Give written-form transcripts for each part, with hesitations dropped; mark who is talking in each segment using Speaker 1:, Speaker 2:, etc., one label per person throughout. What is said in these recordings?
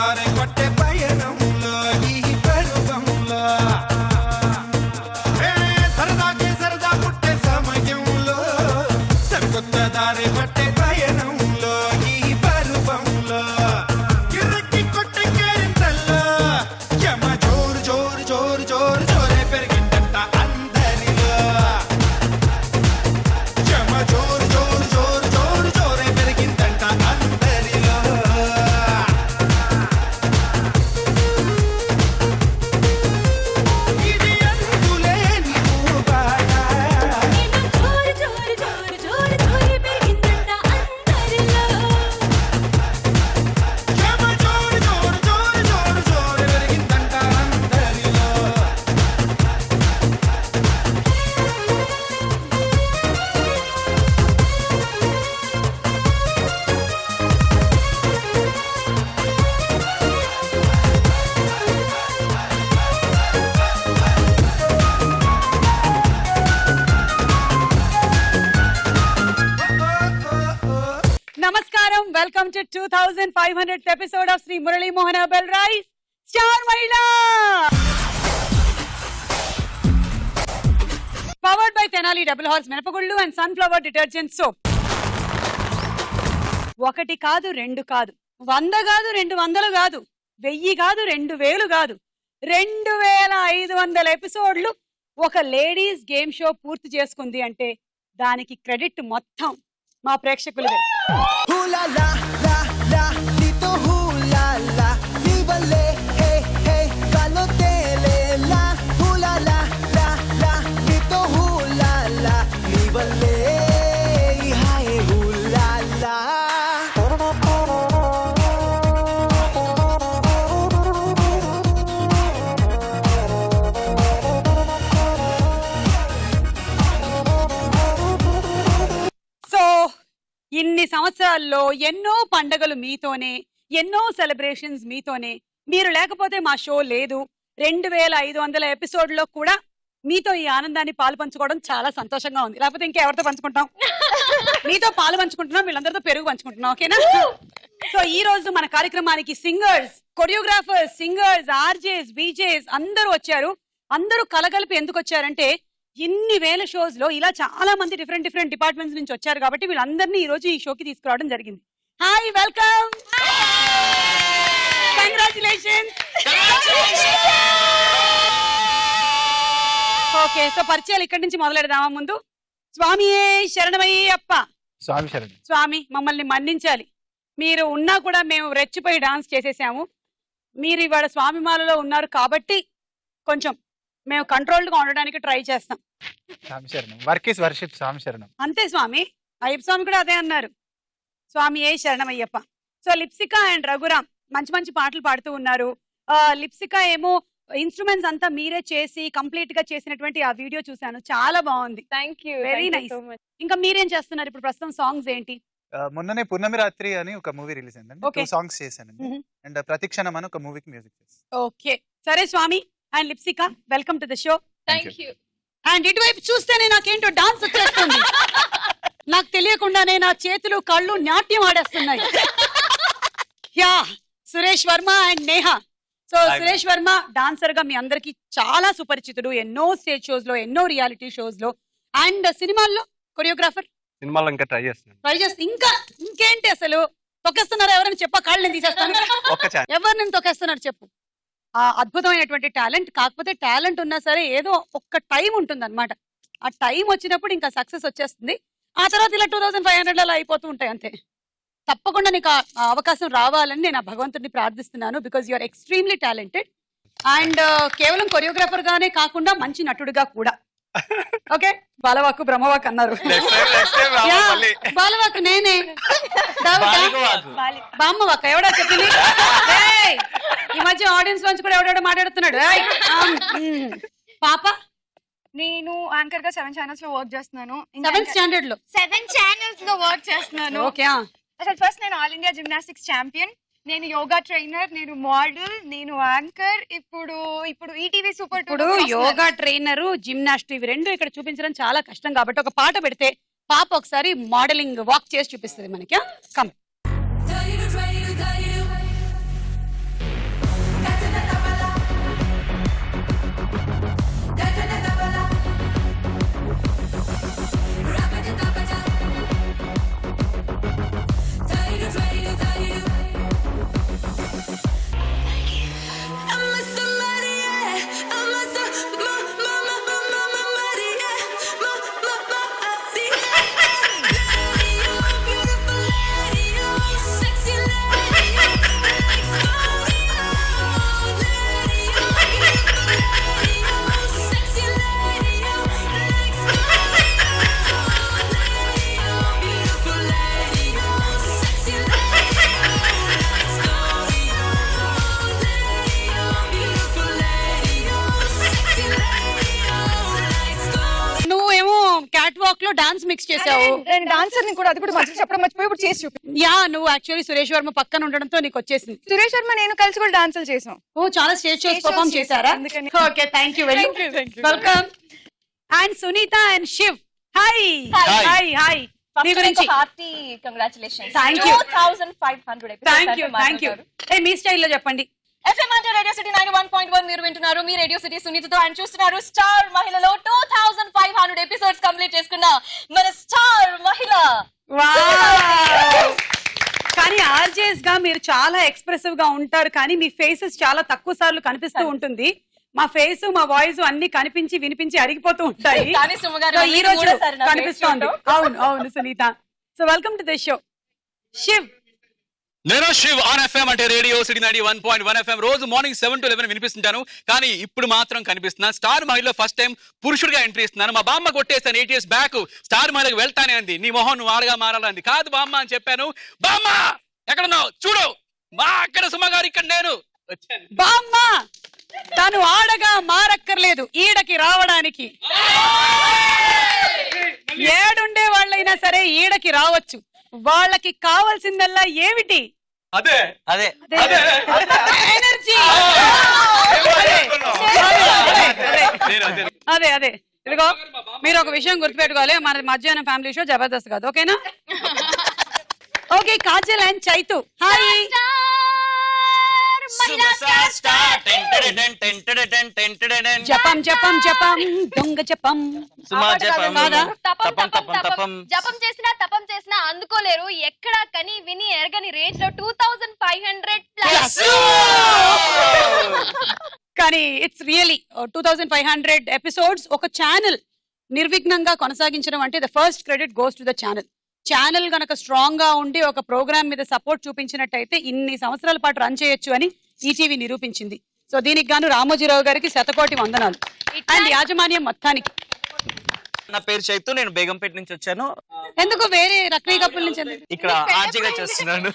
Speaker 1: దారి పట్టే పయనంలో ఈ పరువంలో సరదాకి సరదా పుట్టే సమయంలో సరికొత్త దారి పట్టే పయనంలో ఈ పరువంలో గిర్రకి కొట్టే కేరింతల్లో యమ జోరు జోరు జోరు జోరు జోరే పెరిగిందంట అందరిలో యమ జోరు జోరు జోరు జోరు జోరే పెరిగిందంట అందరిలో ఇది అందులేని ఊబాట
Speaker 2: జోరు జోరు జోరు జోరు జోరు పెరిగిందంట అందరిలో
Speaker 1: యమ జోరు జోరు జోరు జోరు జోరే పెరిగిందంట అందరిలో
Speaker 3: నమస్కారం welcome to 2500th episode of Shri Murali Mohan herbal rice star Mahila powered by Tenali double horse మినపగుళ్ళు అండ్ సన్ఫ్లవర్ డిటర్జెంట్ సోప్. ఒకటి కాదు రెండు కాదు 100 కాదు 200 కాదు 1000 కాదు 2000 కాదు 2500 ఎపిసోడ్లు ఒక లేడీస్ గేమ్ షో పూర్తి చేసుకుంది అంటే దానికి క్రెడిట్ మొత్తం మా ప్రేక్షకులదే.
Speaker 4: Hula la la la, dito hula la, libale hey hey, kalotele la. Hula la la la, dito hula la, libale hi hula la.
Speaker 3: So ఇన్ని సంవత్సరాల్లో ఎన్నో పండగలు మీతోనే, ఎన్నో సెలబ్రేషన్స్ మీతోనే. మీరు లేకపోతే మా షో లేదు. 2500 ఎపిసోడ్లో కూడా మీతో ఈ ఆనందాన్ని పాలు పంచుకోవడం చాలా సంతోషంగా ఉంది. లేకపోతే ఇంకెవరితో పంచుకుంటాం? మీతో పాలు పంచుకుంటున్నాం, వీళ్ళందరితో పెరుగు పంచుకుంటున్నాం. ఓకేనా? సో ఈ రోజు మన కార్యక్రమానికి సింగర్స్, కొరియోగ్రాఫర్స్, సింగర్స్, ఆర్జేస్, బీజేస్ అందరూ వచ్చారు. అందరూ కలగలిపి ఎందుకు వచ్చారంటే ఇన్ని వేల షోస్ లో ఇలా చాలా మంది డిఫరెంట్ డిఫరెంట్ డిపార్ట్మెంట్స్ నుంచి వచ్చారు కాబట్టి వీళ్ళందరినీ ఈ రోజు ఈ షోకి తీసుకురావడం జరిగింది. Hi, welcome, congratulations. Okay, so పరిచయాలు ఇక్కడి నుంచి మొదలెడదామా? ముందు స్వామియే శరణమయ్యప్ప.
Speaker 5: స్వామి శరణం.
Speaker 3: స్వామి మమ్మల్ని మన్నించాలి. మీరు ఉన్నా కూడా మేము రెచ్చిపోయి డాన్స్ చేసేసాము. మీరు ఇవాళ స్వామి మాలలో ఉన్నారు కాబట్టి కొంచెం మేము కంట్రోల్డ్ గా ఉండడానికి ట్రై చేస్తాం.
Speaker 5: స్వామి శరణం. Work is worship. స్వామి శరణం.
Speaker 3: అంతే స్వామి. అయ్యప్ప స్వామి కూడా అదే అన్నారు, స్వామి ఏ శరణమయ్యప్ప. సో లిప్సిక అండ్ రఘురామ్ మంచి మంచి పాటలు పాడుతూ ఉన్నారు. లిప్సిక ఏమో ఇన్స్ట్రుమెంట్స్ అంతా మీరే చేసి కంప్లీట్ గా చేసినటువంటి ఆ వీడియో చూసాను, చాలా బాగుంది.
Speaker 6: Thank you,
Speaker 3: very nice. ఇంకా మీరేం చేస్తున్నారు ఇప్పుడు ప్రస్తుతం? సాంగ్స్ ఏంటి?
Speaker 5: మొన్ననే పున్నమి రాత్రి అని ఒక మూవీ రిలీజ్ అయిందండి.
Speaker 3: Okay.
Speaker 5: 2 సాంగ్స్ చేశానండి. అండ్ ప్రతిక్షణం అని ఒక మూవీకి మ్యూజిక్ చేశాను.
Speaker 3: ఓకే, సరే Swami and Lipsika, welcome to the show.
Speaker 6: Thank you.
Speaker 3: And ఇటువైపు చూస్తేనే నాకేంటో డాన్స్ వచ్చేస్తుంది. నాకు తెలియకుండానే నా చేతులు కళ్ళు నాట్యం ఆడేస్తున్నాయి. Yeah, Suresh Varma and Neha. So Suresh Varma dancer గా మీ అందరికి చాలా సుపరిచితుడు. ఎన్నో స్టేజ్ షోస్ లో, ఎన్నో రియాలిటీ షోస్ లో, అండ్ సినిమాల్లో కొరియోగ్రాఫర్.
Speaker 7: సినిమాలో ఇంకా ట్రై చేస్తున్నాను.
Speaker 3: ట్రై చేస్తే ఇంకేంటి అసలు తొక్కేస్తున్నారు? ఎవరైనా చెప్ప, కాళ్ళు నేను తీసేస్తాను. ఎవరు నేను తొక్కేస్తున్నారు చెప్పు. ఆ అద్భుతమైనటువంటి టాలెంట్. కాకపోతే టాలెంట్ ఉన్నా సరే ఏదో ఒక్క టైం ఉంటుంది అనమాట. ఆ టైం వచ్చినప్పుడు ఇంకా సక్సెస్ వచ్చేస్తుంది. ఆ తర్వాత ఇలా 2500 అలా అయిపోతూ ఉంటాయి అంతే. తప్పకుండా నీకు ఆ అవకాశం రావాలని నేను ఆ భగవంతుడిని ప్రార్థిస్తున్నాను. Because you are extremely talented and కేవలం కొరియోగ్రాఫర్ గానే కాకుండా మంచి నటుడుగా కూడా. ఓకే, బాలవాకు బ్రహ్మవాక్ అన్నారు. బాలవాకు నేనే, బామ్మవాక్ ఎవడా చెప్పింది? ఏయ్, ఈ మధ్య ఆడియన్స్ లోంచి కూడా ఎవడెవడో మాట్లాడుతున్నాడు. పాప,
Speaker 6: నేను యాంకర్ గా 7 ఛానల్స్ లో వర్క్ చేస్తున్నాను.
Speaker 3: 7th స్టాండర్డ్ లో
Speaker 6: 7 ఛానల్స్ లో వర్క్ చేస్తున్నాను.
Speaker 3: ఓకే.
Speaker 6: అసలు ఫస్ట్ నేను ఆల్ ఇండియా జిమ్నాస్టిక్స్ ఛాంపియన్, నేను యోగా ట్రైనర్, నేను మోడల్, నేను యాంకర్. ఇప్పుడు ఈటీవీ సూపర్.
Speaker 3: ఇప్పుడు యోగా ట్రైనర్, జిమ్నాస్ట్ ఇవి రెండు ఇక్కడ చూపించడం చాలా కష్టం కాబట్టి ఒక పాట పెడితే పాప ఒకసారి మోడలింగ్ వాక్ చేసి చూపిస్తుంది మనకి. కమ్. డాన్స్ మిక్స్ చేసావు.
Speaker 6: నేను డాన్సర్ ని కూడా, అది కూడా మధ్య చెప్పడం మర్చిపోయి ఇప్పుడు చేసి చూపి.
Speaker 3: యా, నువ్వు యాక్చువల్లీ సురేష్ వర్మ పక్కన ఉండడంతో నీకు వచ్చేసింది.
Speaker 6: సురేష్ శర్మ నేను కలిసి కూడా డాన్సులు చేసాం.
Speaker 3: ఓ, చాలా స్టేజ్ షోస్ పర్ఫామ్ చేశారా?
Speaker 6: అందుకని.
Speaker 3: Okay, thank you very welcome. And Sunitha and Shiv, hi hi hi. మీ గురించి
Speaker 7: hearty congratulations.
Speaker 3: Thank you
Speaker 7: 2500
Speaker 3: thank you. మీ స్టైల్లో చెప్పండి.
Speaker 7: FM అంటే రేడియో సిటీ 91.1 మీరు వింటున్నారు. మీ రేడియో సిటీ సునీతతో అండ్ చూస్తున్నారు స్టార్ మహిళలో 2500 ఎపిసోడ్స్ కంప్లీట్ చేసుకున్న మన స్టార్ మహిళ.
Speaker 3: కానీ ఆర్జేస్ గా మీరు చాలా ఎక్స్ప్రెసివ్ గా ఉంటారు, కానీ మీ ఫేసెస్ చాలా తక్కువ సార్లు కనిపిస్తూ ఉంటుంది. మా ఫేస్ మా వాయిస్ అన్ని కనిపించి వినిపించి అరిగిపోతూ ఉంటాయి.
Speaker 7: కానీ సుమగారు
Speaker 3: So, ఈ రోజు కనిపిస్తోంది. అవును అవును Sunitha. So welcome to the show. Shiv,
Speaker 8: నేను శివ్ ఆన్ FM అంటే రేడియో సిటీ 91.1 FM రోజు మార్నింగ్ 7 to 11 వినిపిస్తుంటాను. కానీ ఇప్పుడు మాత్రం కనిపిస్తున్నా స్టార్ మహిళలో ఫస్ట్ టైం పురుషుడిగా ఎంట్రీ ఇస్తున్నాను. మా బామ్మ కొట్టేస్తాను 8 years బ్యాక్ స్టార్ మహిళకు వెళ్తానే అంది. నీ మొహం నువ్వు ఆడగా మారాలంది. కాదు బామ్మ అని చెప్పాను. బామ్మ ఎక్కడున్నావు చూడు, మా అక్కడ సుమగారు, ఇక్కడ నేను వచ్చాను.
Speaker 3: బామ్మ తను ఆడగా మారక్కర్లేదు ఈడకి రావడానికి. ఏడుండే వాళ్ళైనా సరే ఈడకి రావచ్చు. వాళ్ళకి కావాల్సిందల్లా ఏమిటి?
Speaker 8: అదే
Speaker 5: అదే
Speaker 3: ఎనర్జీ. అదే అదే ఇదిగో, మీరు ఒక విషయం గుర్తుపెట్టుకోవాలి, మన మధ్యాహ్నం ఫ్యామిలీ షో జబర్దస్త్ కాదు, ఓకేనా? Okay, Kajal and Chaitu, hi. జపం జపం జపం దొంగ జపం.
Speaker 7: జపం చేసినా అందుకోలేరు. ఎక్కడ కని విని ఎరగని రేంజ్ లో 2500+.
Speaker 3: కానీ ఇట్స్ రియలీ 2500 ఎపిసోడ్స్ ఒక ఛానల్ నిర్విఘ్నంగా కొనసాగించడం అంటే the first credit goes to the channel. Channel గనక స్ట్రాంగ్ గా ఉండి ఒక ప్రోగ్రామ్ మీద సపోర్ట్ చూపించినట్టయితే ఇన్ని సంవత్సరాల పాటు రన్ చేయొచ్చు అని ఈటీవీ నిరూపించింది. సో దీనికి గాను రామోజీరావు గారికి శతకోటి వందనాలు అండ్ యాజమాన్యం మొత్తానికి.
Speaker 9: నా పేరు చైతు, నేను బేగంపేట నుంచి వచ్చాను.
Speaker 3: ఎందుకు వేరే రక్రీ కప్పుల నుంచి?
Speaker 9: ఇక్కడ ఆర్జీగా చేస్తున్నాను.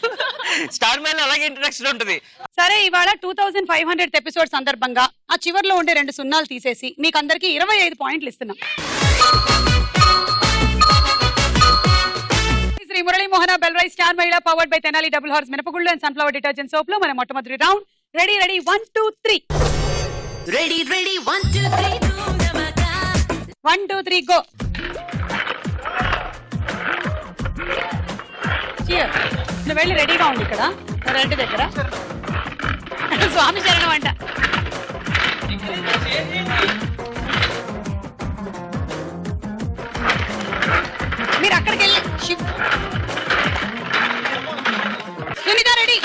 Speaker 9: స్టార్ మ్యాన్ అలాగే ఇంట్రడక్షన్ ఉంటుంది.
Speaker 3: సరే, ఇవాళ 2500 ఎపిసోడ్ సందర్భంగా ఆ చివర్లో ఉండే 2 సున్నాలు తీసేసి మీకు అందరికి 25 పాయింట్లు ఇస్తున్నాం. శ్రీ మురళీ మోహన బెల్రై star Mahila powered by Tenali double horse మినపగుళ్ళు అండ్ సన్ఫ్లవర్ డిటర్జెంట్ సోప్ లో మన మొట్టమొదటి రౌండ్. రెడీ 1 2 3.
Speaker 2: Ready 1 2 3
Speaker 3: 1 2 3 go. నువ్వు వెళ్ళి రెడీగా ఉంది ఇక్కడ రెడ్డి దగ్గర. స్వామి శరణం అంట. మీరు అక్కడికి వెళ్ళి సునీత రెడీ.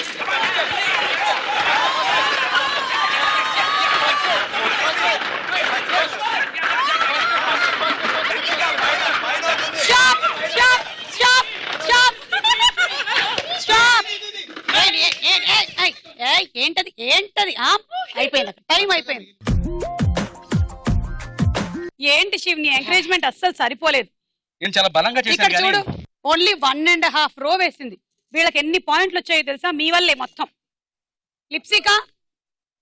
Speaker 3: ఏంటది ఏంటది అయిపోయింది, టైం అయిపోయింది. ఏంటి శివ్, నీ ఎంకరేజ్మెంట్ అస్సలు సరిపోలేదు.
Speaker 8: నేను చాలా బలంగా
Speaker 3: ఇక్కడ
Speaker 8: చేశాను.
Speaker 3: చూడు, ఓన్లీ 1.5 రో వేసింది. వీళ్ళకి ఎన్ని పాయింట్లు వచ్చాయో తెలుసా? మీ వల్లే మొత్తం. Lipsika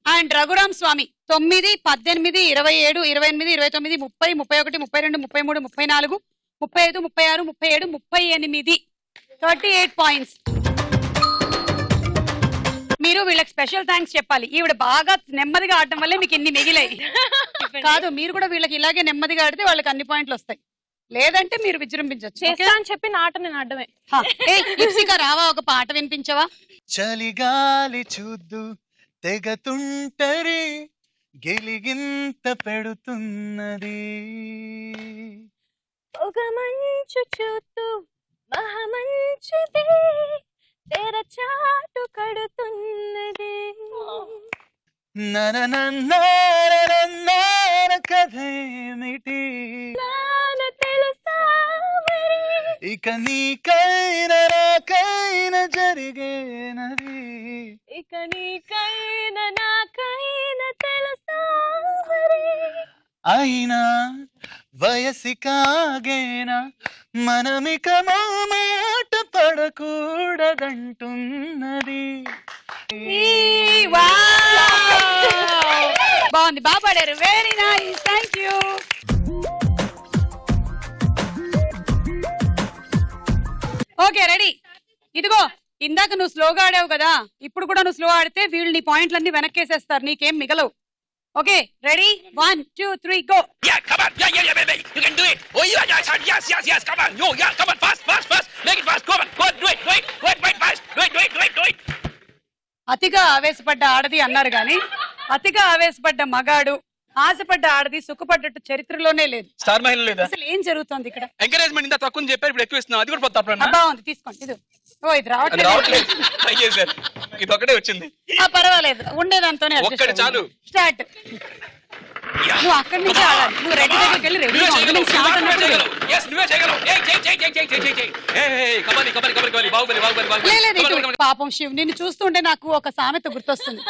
Speaker 3: and Raghuram Swamy 9, 18, 27, 28, 29, 30, 31, 32, 33, 34, 35, 36, 37, 38, 38 points. మీరు వీళ్ళకి స్పెషల్ థ్యాంక్స్ చెప్పాలి. ఈవిడ బాగా నెమ్మదిగా ఆడటం వల్లే మీకు ఇన్ని మిగిలాయి. కాదు, మీరు కూడా వీళ్ళకి ఇలాగే నెమ్మదిగా ఆడితే వాళ్ళకి అన్ని పాయింట్లు వస్తాయి. లేదంటే మీరు విజృంభించచ్చు
Speaker 6: అని చెప్పి ఆట నేను ఆడమే.
Speaker 3: లిప్సిక రావా, ఒక పాట వినిపించవా?
Speaker 5: చలిగాలి చూద్దు తెగతుంటరి గెలిగింత పెడుతున్నది.
Speaker 7: ఒక మంచు చూతూ మహమంచుదే తెరచాటు కడుతున్నది.
Speaker 5: నరనన్నార కథేమిటి
Speaker 7: తెలుసా మరి,
Speaker 5: ఇక నీకైనా నాకైనా జరిగేనది.
Speaker 7: ఇక నీకైనా నాకైనా తెలుసా మరి,
Speaker 5: అయినా వయసి కాగేనా మనమిక మాట పడకూడదంటున్నది.
Speaker 3: బాగుంది, బాగా పాడారు. Very nice, thank you. Okay ready. ఇదిగో ఇందాక నువ్వు స్లోగా ఆడావు కదా, ఇప్పుడు కూడా నువ్వు స్లో ఆడితే వీళ్ళు నీ పాయింట్లన్నీ వెనక్కేసేస్తారు, నీకేం మిగలవు. Okay ready 1 2 3 go.
Speaker 8: Yeah, come on. Yeah, baby. You can do it. Oh, yes. Come on. No, yeah, come on. Fast. Make it fast. Come on. Go on, do it. Wait, fast. Do it.
Speaker 3: అతిగా ఆవేశపడ్డ ఆడది అన్నారు గాని అతిగా ఆవేశపడ్డ మగాడు, ఆశపడ్డ ఆడది సుఖపడ్డట్టు చరిత్రలోనే లేదు.
Speaker 8: Star మహిళ లేదా?
Speaker 3: అసలు ఏం జరుగుతోంది ఇక్కడ?
Speaker 8: ఎంకరేజ్మెంట్ ఇంత తక్కువ చెప్పారు, ఇప్పుడు ఎక్కువ ఇస్తున్నాం. అది కూడా పోతా
Speaker 3: బాగుంది, తీసుకోండి. ఇది ఓ ఇది రావట్లేదు.
Speaker 8: ట్రై చేశారు, ఇది ఒకటే వచ్చింది.
Speaker 3: పర్వాలేదు, ఉండేదాంతోనే
Speaker 8: ఒక్కటి చాలు.
Speaker 3: స్టార్ట్. నువ్వు అక్కడి నుంచి ఆడాలి, నువ్వు రెడీ దగ్గరికి వెళ్ళి రెడీ స్టార్ట్ అన్నప్పుడు పాపం శివ్ నిన్ను చూస్తుంటే నాకు ఒక సామెత గుర్తొస్తుంది.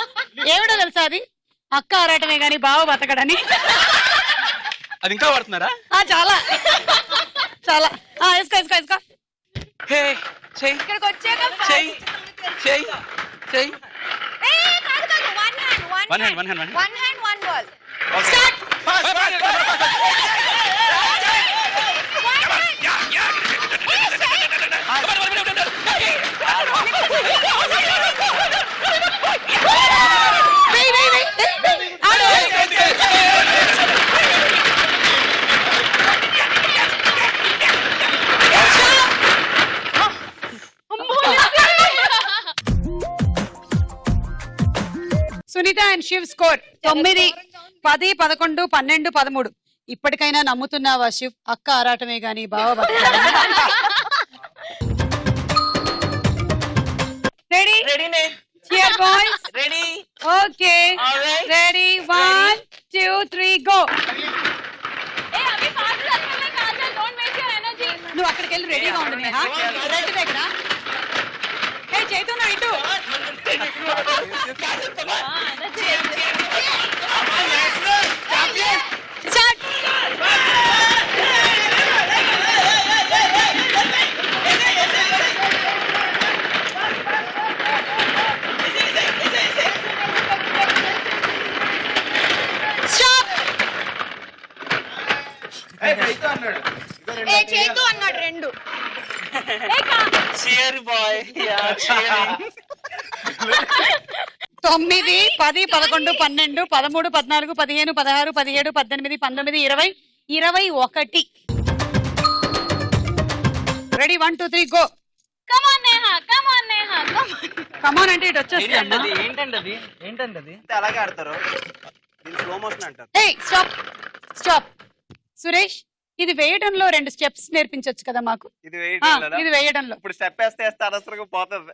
Speaker 3: ఏమిటో తెలుసా అది? అక్క ఆరాటమే గాని బావ బతకడని.
Speaker 8: అది ఇంకా వాడుతున్నారా?
Speaker 3: చాలా చాలా. వేసుకో
Speaker 6: ఇక్కడికి వచ్చాక
Speaker 8: One hand.
Speaker 6: one ball.
Speaker 3: Sunitha and Shiv score 9 10 11 12 13. ఇప్పటికైనా నమ్ముతున్నావా శివ్, అక్క ఆరాటమే గాని బావ బతకడని? Ready here boys.
Speaker 9: Ready
Speaker 3: okay ready 1 2 3 go. నువ్వు అక్కడికి వెళ్ళి రెడీగా ఉండు నేహా. రెడ్డి దగ్గర చైతన్య ఇటు.
Speaker 6: చేతు అన్నాడు 2.
Speaker 3: 9 10 11 12 13 14 15 16 17 18 19 20 21. Ready 1 2 3 go. కమాన్ అంటే ఇటు వచ్చేస్తా.
Speaker 9: ఏంటండి
Speaker 5: అలాగే ఆడతారు, స్లో మోషన్ అంటారు.
Speaker 3: స్టాప్ సురేష్, ఇది వేయడంలో 2 స్టెప్స్ నేర్పించొచ్చు కదా మాకు. ఇది వేయడంలో
Speaker 5: ఇప్పుడు స్టెప్ వేస్తే అనవసరంగా పోతుంది.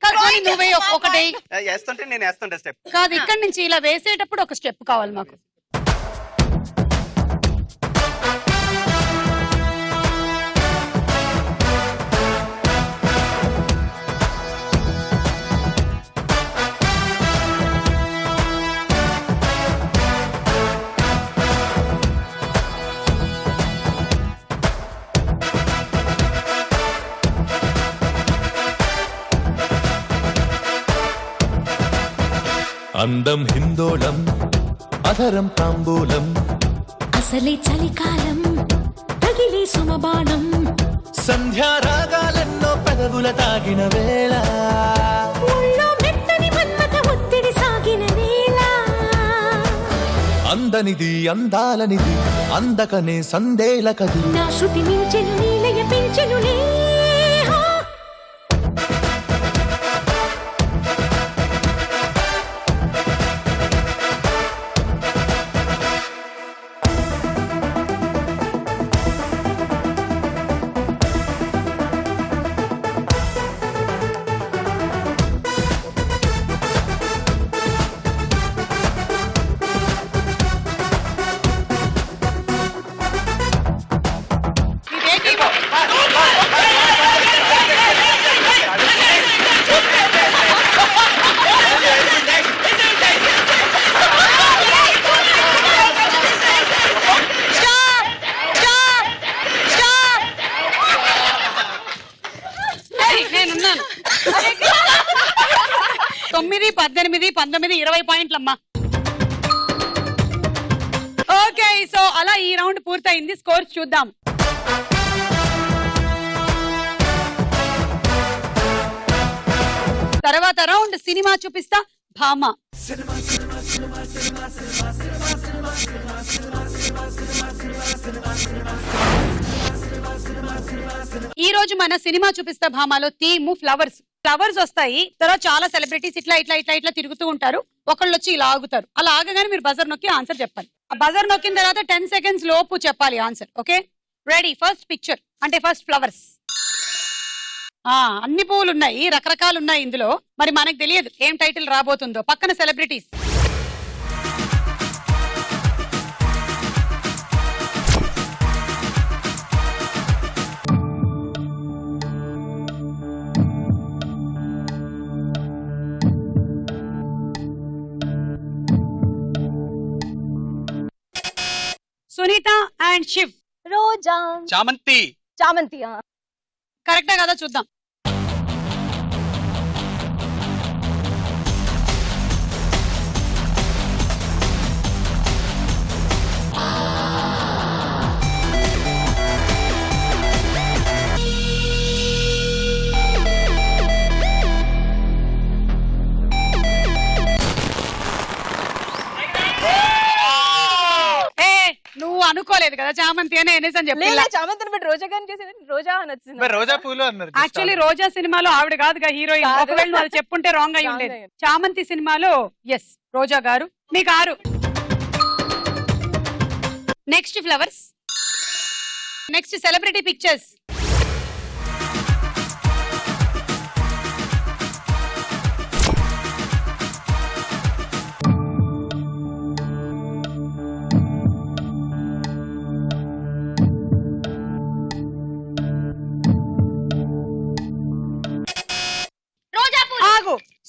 Speaker 3: నువ్వే ఒకటి
Speaker 5: వేస్తుంటే నేను వేస్తుంటా స్టెప్
Speaker 3: కాదు, ఇక్కడ నుంచి ఇలా వేసేటప్పుడు ఒక స్టెప్ కావాలి మాకు.
Speaker 10: అందం హిందోళం, అధరం తాంబూలం,
Speaker 2: అసలే చలికాలం తగిలే సుమబాణం,
Speaker 10: సంధ్యారాగాలెన్నో పెదవుల తాగిన వేళ,
Speaker 2: ముళ్ళో మెత్తని మన్మథ ఒత్తిడి సాగిన వేళ,
Speaker 10: అందనిది అందాలనిది అందకనే సందేలకది,
Speaker 2: నా శృతి మించెను నీలయ పెంచెనులే. నేనున్నాను. 9 18 19 20 పాయింట్లమ్మా. ఓకే సో అలా ఈ రౌండ్ పూర్తయింది. స్కోర్స్ చూద్దాం.
Speaker 3: తర్వాత రౌండ్ సినిమా చూపిస్తా భామ. ఈ రోజు మన సినిమా చూపిస్తా భామలో థీమ్ ఫ్లవర్స్. ఫ్లవర్స్ వస్తాయి, తర్వాత చాలా సెలబ్రిటీస్ ఇట్లా ఇట్లా ఇట్లా ఇట్లా తిరుగుతూ ఉంటారు. ఒకళ్ళు వచ్చి ఇలా ఆగుతారు. అలా ఆగగానే మీరు బజర్ నొక్కి ఆన్సర్ చెప్పాలి. ఆ బజర్ నొక్కిన తర్వాత 10 seconds లోపు చెప్పాలి answer. Okay, ready? First picture అంటే ఫస్ట్ ఫ్లవర్స్. అన్ని పువ్వులు ఉన్నాయి, రకరకాలు ఉన్నాయి ఇందులో. మరి మనకు తెలియదు ఏం టైటిల్ రాబోతుందో. పక్కన సెలబ్రిటీస్. సునీత అండ్ శివ్.
Speaker 7: రోజా.
Speaker 8: చామంతి.
Speaker 7: చామంతి.
Speaker 3: కరెక్టా కదా చూద్దాం. నువ్వు అనుకోలేదు కదా చామంతి అని అనేసి చెప్పి.
Speaker 7: చామంతిని బట్టి రోజా గారిని చేసేది రోజా అని వచ్చింది.
Speaker 5: రోజా పూలు అన్నారు.
Speaker 3: యాక్చువల్లీ రోజా సినిమాలో ఆవిడ కాదుగా హీరోయిన్. ఒకవేళ నువ్వు అది చెప్పుంటే రాంగ్ అయి ఉండేది. చామంతి సినిమాలో ఎస్ రోజా గారు. మీకు 6. Next flowers. Next celebrity pictures.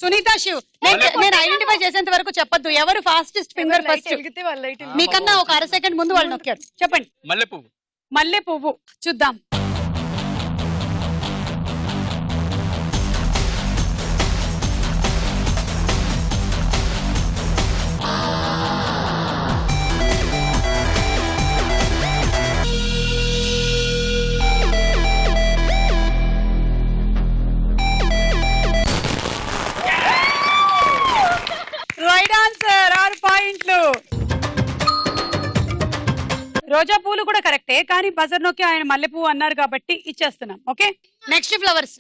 Speaker 3: Sunitha, Shiv. నేను ఐడెంటిఫై చేసేంత వరకు చెప్పొద్దు. ఎవరు ఫాస్టెస్ట్ ఫింగర్ ఫస్ట్. మీకన్నా ఒక 1/2 సెకండ్ ముందు వాళ్ళు నొక్కారు. చెప్పండి.
Speaker 8: మల్లె పువ్వు.
Speaker 3: మల్లె పువ్వు. చూద్దాం. Right answer. 6 పాయింట్లు. రోజా పూలు కూడా కరెక్టే, కానీ బజర్ నొక్కి ఆయన మల్లె పువ్వు అన్నారు కాబట్టి ఇచ్చేస్తున్నాం. Okay, next flowers.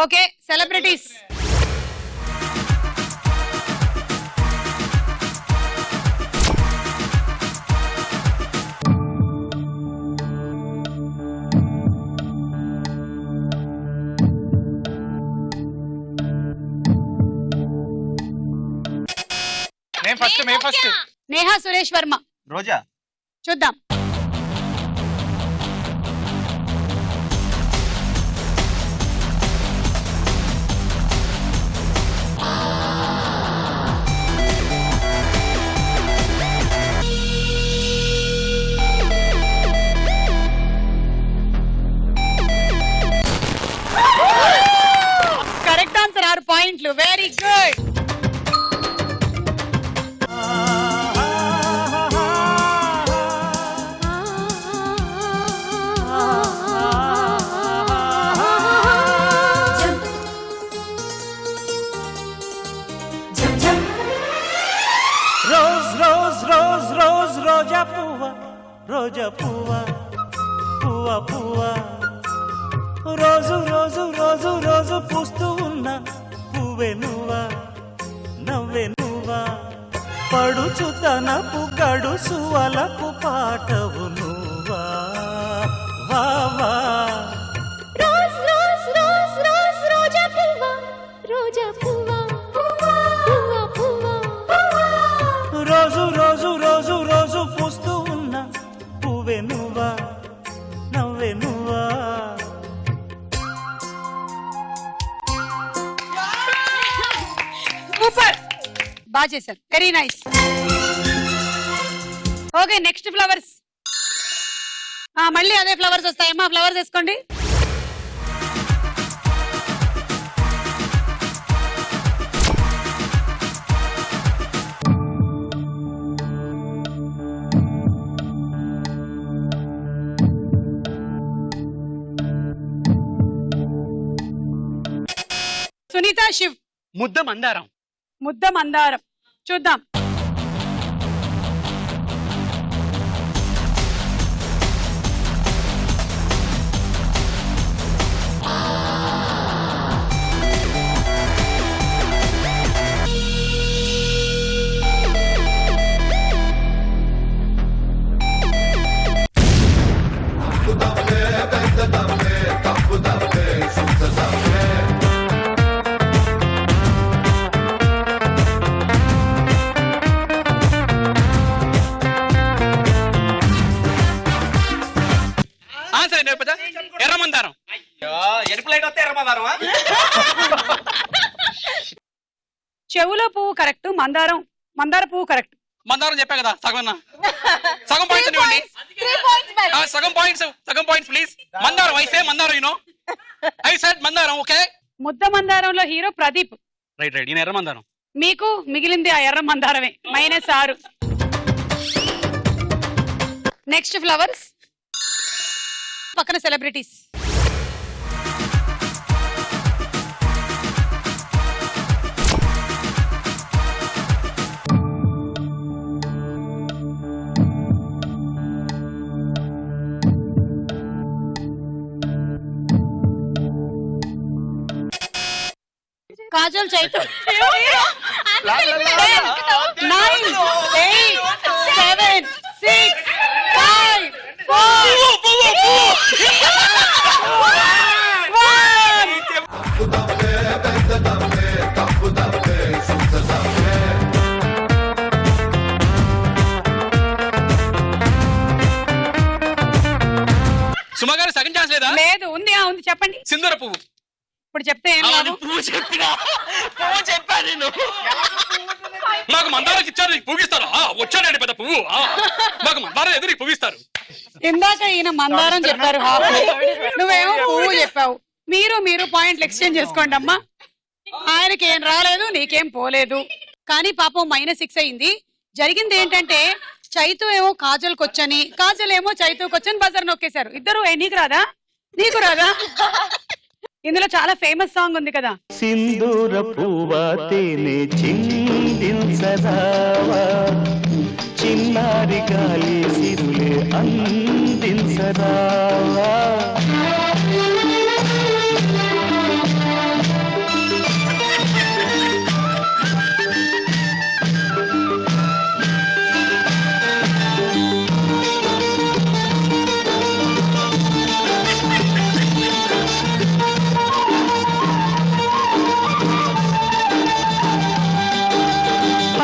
Speaker 3: Okay, celebrities.
Speaker 5: First
Speaker 3: Neha Suresh Varma.
Speaker 5: రోజా.
Speaker 3: చూద్దాం. Correct answer. 6 పాయింట్లు. Very good.
Speaker 11: రోజా పువ్వ, రోజా పువ్వ, పువ్వ పువ్వ, రోజు రోజు రోజు రోజు పూస్తూ ఉన్న పువ్వే నువ్వా, నవ్వే నువ్వా, పడుచు తనపు గడుసు వలపు పాటవు నువ్వా, వా వా.
Speaker 7: రోజా పువ్వ, రోజా పువ్వ, పువ్వ పువ్వ,
Speaker 11: రోజు రోజు రోజు రోజు పూస్తూ ఉన్న పువ్వే నువ్వా, నవ్వే నువ్వా.
Speaker 3: సూపర్, బాగా చేశారు. Very nice. Okay, next flowers. మళ్ళీ అదే ఫ్లవర్స్ వస్తాయమ్మా. ఫ్లవర్స్ వేసుకోండి. సునీత శివ్.
Speaker 8: ముద్ద మందారం.
Speaker 3: ముద్ద మందారం. చూద్దాం.
Speaker 8: ఆన్సర్ ఏంటి పెద్ద? ఎర్ర మందారం.
Speaker 9: ఎరుపు లైట్ వస్తే ఎర్రమందారమా?
Speaker 3: చెవులో పువ్వు కరెక్ట్, మందార పువ్వు కరెక్ట్.
Speaker 8: మందారం చెప్పా కదా సగం. సగం పాయింట్స్ ఇవ్వండి.
Speaker 7: 3 points back.
Speaker 8: సగం పాయింట్స్ ప్లీజ్. మందారం ఐసే మందారం యూనో ఐ సెడ్ మందారం. ఓకే.
Speaker 3: ముద్ద మందారంలో హీరో ప్రదీప్.
Speaker 8: రైట్ ఈయన ఎర్ర మందారం.
Speaker 3: మీకు మిగిలింది ఆ ఎర్ర మందారమే. -6. Next flowers. పక్కన సెలబ్రిటీస్. కాజల్, చైతు. 9, 8, 7, 6, 5, 4,
Speaker 8: సుమ గారు సెకండ్ ఛాన్స్ లేదా?
Speaker 3: లేదు, ఉంది. ఉంది, చెప్పండి.
Speaker 8: సింధూర పువ్వు.
Speaker 3: ఇప్పుడు చెప్తే ఏం లాభం?
Speaker 9: పువ్వు చెప్పా నేను.
Speaker 8: నాకు మందారం ఇచ్చారు, నీకు పువ్విస్తారు. వచ్చాడండి పెద్ద పువ్వు. మాకు మందారం ఎదురు పువ్విస్తారు.
Speaker 3: ఇందాక ఈయన మందారం చెప్పారు, నువ్వేమో పువ్వు చెప్పావు. మీరు పాయింట్లు ఎక్స్చేంజ్ చేసుకోండి అమ్మా. ఆయనకి ఏం రాలేదు, నీకేం పోలేదు. కానీ పాపం -6 అయింది. జరిగింది ఏంటంటే చైతు ఏమో కాజల్ కొచ్చని, కాజల్ ఏమో చైతు కొచ్చని బజర్ నొక్కేశారు ఇద్దరు. నీకు రాదా? నీకు రాదా? ఇందులో చాలా ఫేమస్ సాంగ్ ఉంది కదా.
Speaker 11: సింధూర పువ్వా తేనె చిందించరావా, చిన్నారి గాలి సిరులే అందించరావా.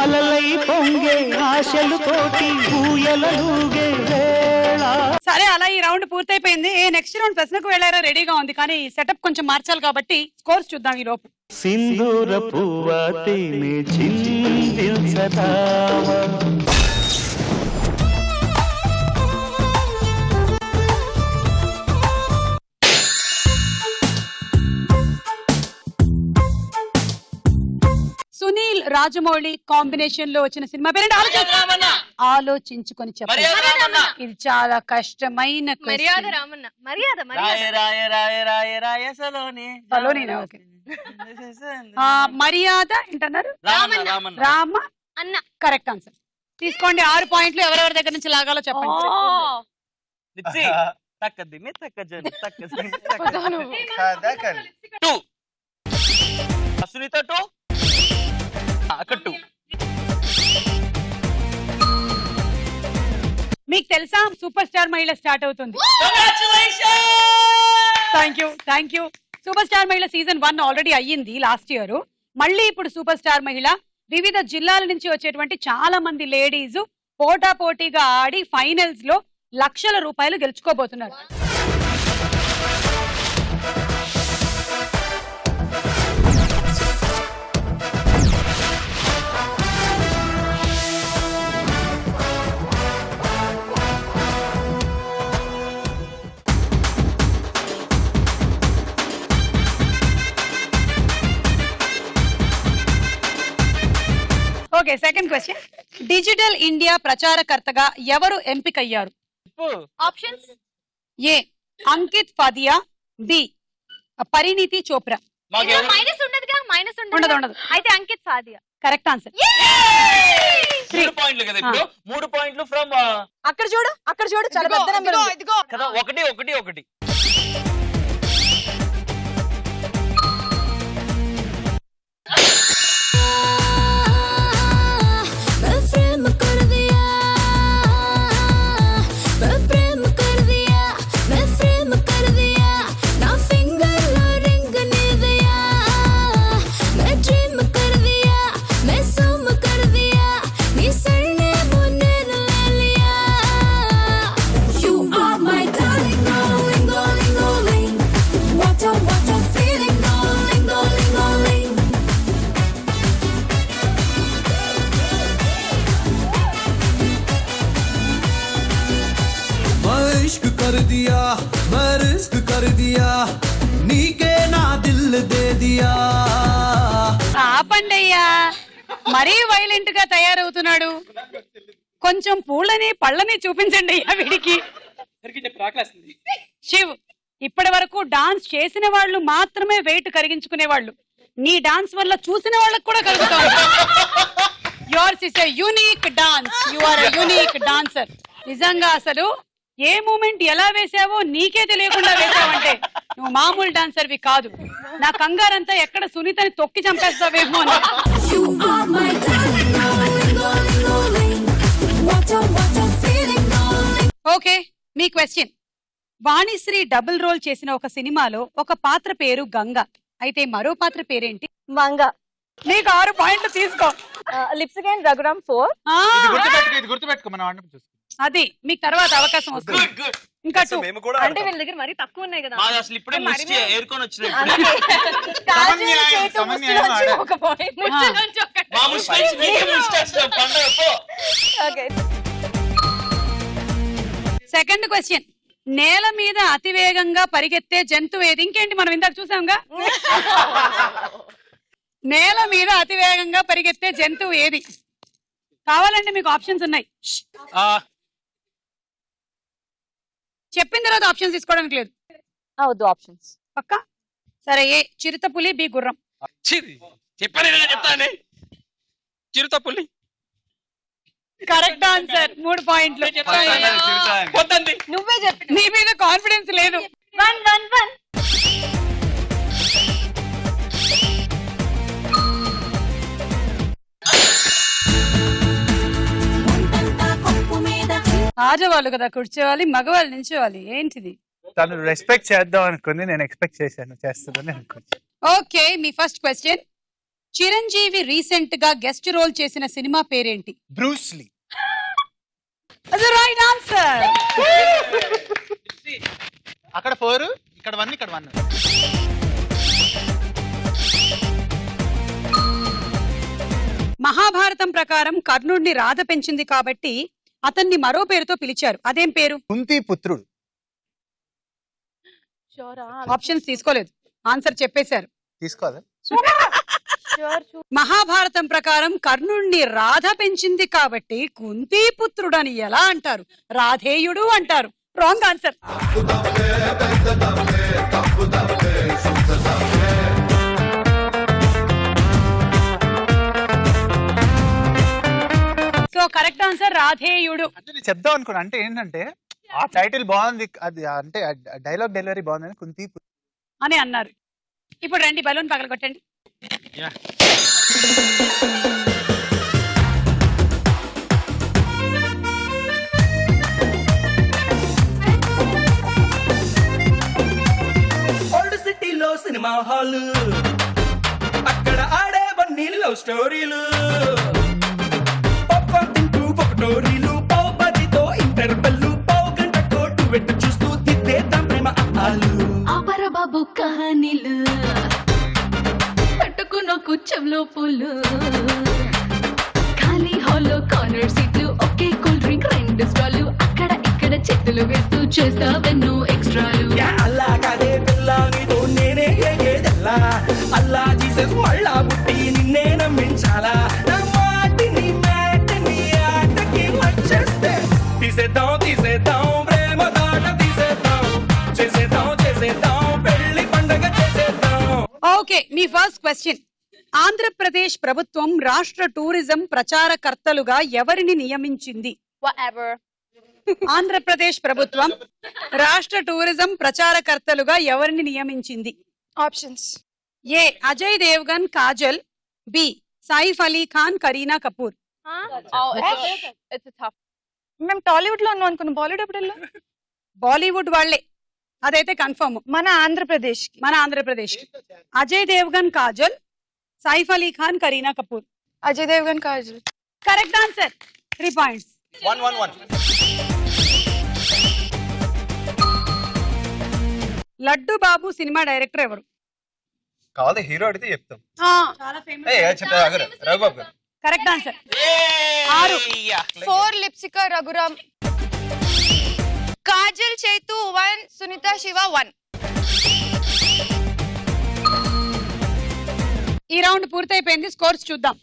Speaker 11: అలలై పొంగే ఆశలు తోటి ఊయలూగే వేళ.
Speaker 3: సరే, అలా ఈ రౌండ్ పూర్తయిపోయింది. నెక్స్ట్ రౌండ్ ప్రశ్నకు వెళ్ళారా రెడీగా ఉంది, కానీ సెటప్ కొంచెం మార్చాలి కాబట్టి స్కోర్స్ చూద్దాం ఈ లోపు.
Speaker 11: సింధూర పువ్వా తేనె చిందించరావా.
Speaker 3: సునీల్ రాజమౌళి కాంబినేషన్ లో వచ్చిన సినిమా పేరు ఆలోచించుకొని చెప్పండి. ఇది చాలా కష్టమైన
Speaker 7: మర్యాద రామన్న. మర్యాద
Speaker 3: మర్యాద ఏంటన్నారు? రామ
Speaker 7: అన్న.
Speaker 3: Correct answer. తీసుకోండి 6 పాయింట్లు. ఎవరెవరి దగ్గర నుంచి లాగాలో చెప్పండి.
Speaker 9: సునీత 2 అక్కడ 2.
Speaker 3: మీకు తెలుసా సూపర్ స్టార్ మహిళ స్టార్ట్ అవుతుంది. Thank you. సూపర్ స్టార్ మహిళ సీజన్ 1 ఆల్రెడీ అయ్యింది లాస్ట్ ఇయర్. మళ్ళీ ఇప్పుడు సూపర్ స్టార్ మహిళ వివిధ జిల్లాల నుంచి వచ్చేటువంటి చాలా మంది లేడీస్ పోటాపోటీగా ఆడి ఫైనల్స్ లో లక్షల రూపాయలు గెలుచుకోబోతున్నారు. Okay, second question. Digital India ప్రచారకర్తగా ఎవరు ఎంపికయ్యారు?
Speaker 7: Options:
Speaker 3: A Ankit Fadia, B Parineeti Chopra.
Speaker 7: Minus ఉండదుగా.
Speaker 6: మైనస్
Speaker 3: ఉండదు, ఉండదు.
Speaker 6: అయితే అంకిత్ సాదియా.
Speaker 3: Correct answer.
Speaker 8: 3 పాయింట్లు కదా ఇప్పుడు
Speaker 9: 3 పాయింట్లు ఫ్రమ్
Speaker 7: అక్కడ చూడు చాలా పెద్ద నెంబర్
Speaker 6: ఇదిగో
Speaker 9: కదా 1
Speaker 1: मैं इश्क कर दिया मैं रिस्क कर दिया नीके ना दिल दे दिया
Speaker 3: ఆపండి అయ్యా, మరీ వైలెంట్ గా తయారవుతున్నాడు. కొంచెం పూలని పళ్ళని చూపించండి అయ్యా వీడికి. శివ్, ఇప్పటి వరకు డాన్స్ చేసిన వాళ్ళు మాత్రమే వెయిట్ కరిగించుకునే వాళ్ళు. నీ డాన్స్ వల్ల చూసిన వాళ్ళకి కూడా కలుగుతావు. Yours is a unique dance. You are a unique dancer. నిజంగా అసలు ఏ మూమెంట్ ఎలా వేసావో నీకే తెలియకుండా వేసావంటే నువ్వు మామూలు డాన్సర్వి కాదు. నా కంగారంతా ఎక్కడ సునీతని తొక్కి చంపేస్తావేమో అని. ఓకే, మీ క్వశ్చన్. వాణిశ్రీ డబుల్ రోల్ చేసిన ఒక సినిమాలో ఒక పాత్ర పేరు గంగ, అయితే మరో పాత్ర పేరేంటి?
Speaker 7: మంగ.
Speaker 3: నీకు 6 పాయింట్లు తీసుకో.
Speaker 7: Lips and Raghuram 4.
Speaker 3: ఆ,
Speaker 5: ఇది గుర్తుపెట్టుకో మనం ఆడడం చూసి.
Speaker 3: అది మీకు తర్వాత అవకాశం వస్తుంది. ఇంకా 2.
Speaker 9: మేము కూడా
Speaker 6: అంటే వీళ్ళ దగ్గర మరీ తక్కువ ఉన్నాయి కదా.
Speaker 9: మాది అసలు ఇప్పుడే
Speaker 6: మరి
Speaker 9: ముష్టి ఏరుకొని వచ్చినాయి.
Speaker 5: సమన్యాయం ఆడాలి.
Speaker 6: ఒక పాయింట్ నుంచి ఒకటి.
Speaker 9: మా ముష్టి మీకే ముష్టి వస్తుంది పండుగ పో.
Speaker 6: ఓకే.
Speaker 3: Second question. నేల మీద అతి వేగంగా పరిగెత్తే జంతువు ఏది? ఇంకేంటి, మనం ఇందాక చూసాంగా. నేల మీద అతి వేగంగా పరిగెత్తే జంతువు ఏది? కావాలంటే మీకు ఆప్షన్స్ ఉన్నాయి. చెప్పిన తర్వాత ఆప్షన్స్ తీసుకోవడానికి లేదు.
Speaker 7: వద్దు ఆప్షన్స్.
Speaker 3: పక్కా? సరే, ఏ చిరుతపులి, బి గుర్రం.
Speaker 8: చెప్పాను చెప్తాను. చిరుతపుల్లి
Speaker 3: కరెక్ట్ ఆన్సర్. 3 పాయింట్లు.
Speaker 8: వద్దండి.
Speaker 6: నువ్వే చెప్పు.
Speaker 3: నీ మీద కాన్ఫిడెన్స్ లేదు.
Speaker 6: 1-1-1.
Speaker 3: ఆడవాళ్ళు కదా కూర్చోవాలి, మగవాళ్ళు నిల్చోవాలి. ఏంటిది?
Speaker 5: తను రెస్పెక్ట్ చేద్దాం అనుకుంది, నేను ఎక్స్పెక్ట్ చేస్తుందని అనుకుంది.
Speaker 3: ఓకే, మీ ఫస్ట్ క్వశ్చన్. చిరంజీవి రీసెంట్ గా గెస్ట్ రోల్ చేసిన సినిమా పేరేంటి?
Speaker 5: బ్రూస్లీ.
Speaker 3: అది రైట్ ఆన్సర్.
Speaker 5: అక్కడ 4, ఇక్కడ 1, ఇక్కడ 1.
Speaker 3: మహాభారతం ప్రకారం కర్ణుడిని రాధ పెంచింది కాబట్టి అతన్ని మరో పేరుతో పిలిచారు. అదేం పేరు?
Speaker 5: కుంతి పుత్రుడు.
Speaker 3: ఆప్షన్స్ తీసుకోలేదు, ఆన్సర్ చెప్పేశారు.
Speaker 5: తీసుకోదా?
Speaker 3: మహాభారతం ప్రకారం కర్ణుడిని రాధ పెంచింది కాబట్టి కుంతి పుత్రుడని ఎలా అంటారు? రాధేయుడు అంటారు. Wrong answer. So correct answer Radheyudu.
Speaker 5: అంటే నేను చెప్దాం అనుకున్నా, అంటే ఏంటంటే ఆ టైటిల్ బాగుంది, అది అంటే డైలాగ్ డెలివరీ బాగుంది, కుంతి
Speaker 3: అని అన్నారు. ఇప్పుడు రండి, బలూన్ పగలగొట్టండి.
Speaker 11: ఓల్డ్ సిటీలో సినిమా హాల్, అక్కడ ఆడేవన్నీ లవ్ స్టోరీలు. పాప్కార్న్ తింటూ పొగటోరీలు, పావు బజితో ఇంటర్వెల్లు, పావు గంట కోటు వెట్టు చూస్తూ తిప్పేద్దాం ప్రేమ అమ్మాలు.
Speaker 12: ఆపర బాబు కహానీలు, పట్టుకున్న కుచ్చంలో పూలు, ఖాళీ హాల్లో కార్నర్ సీట్లు, ఒకే కూల్ డ్రింక్ 2 స్టాలు, అక్కడ ఇక్కడ చెట్టులు వేస్తూ చేస్తావెన్నో ఎక్స్ట్రాలు.
Speaker 11: అల్లా కాదే పిల్ల నీతో నేనే ఏదేదెల్లా, అల్లా జీసస్ మళ్ళా పుట్టి నిన్నే నమ్మించాలా. నా మాటిని మ్యాటిని ఆటకి వచ్చేస్తే తీసేద్దాం తీసేద్దాం ప్రేమ దాట తీసేద్దాం, చేసేద్దాం చేసేద్దాం పెళ్లి పండగ చేసేద్దాం.
Speaker 3: ఓకే, మీ ఫస్ట్ క్వశ్చన్. ఆంధ్రప్రదేశ్ ప్రభుత్వం రాష్ట్ర టూరిజం ప్రచారకర్తలుగా ఎవరిని నియమించింది?
Speaker 6: Whatever.
Speaker 3: ఆంధ్రప్రదేశ్ ప్రభుత్వం రాష్ట్ర టూరిజం ప్రచారకర్తలుగా ఎవరిని నియమించింది?
Speaker 6: Options.
Speaker 3: A Ajay Devgn Kajol, B Saif Ali Khan Kareena Kapoor.
Speaker 6: Oh, it's a tough. మేము టాలీవుడ్ లో ఉన్నాం అనుకున్నాం, బాలీవుడ్ ఎప్పుడు వెళ్ళాం?
Speaker 3: బాలీవుడ్ వాళ్ళే, అదైతే కన్ఫర్మ్.
Speaker 6: మన Andhra Pradesh
Speaker 3: Ajay Devgn Kajol, Saif Ali Khan Kareena Kapoor.
Speaker 6: Ajay Devgn Kajol.
Speaker 3: Correct answer. 3 points.
Speaker 9: 1-1-1.
Speaker 3: Laddu Babu సినిమా డైరెక్టర్ ఎవరు?
Speaker 5: కావాలి హీరో అడిగితే చెప్తాం.
Speaker 3: చాలా
Speaker 5: చెప్తా రఘుబాబు గారు.
Speaker 3: Correct answer. 6.
Speaker 6: 4 లిప్సికా రఘురామ్. కాజల్ చైతు 1, సునీత శివ 1.
Speaker 3: ఈ రౌండ్ పూర్తయిపోయింది. స్కోర్స్ చూద్దాం.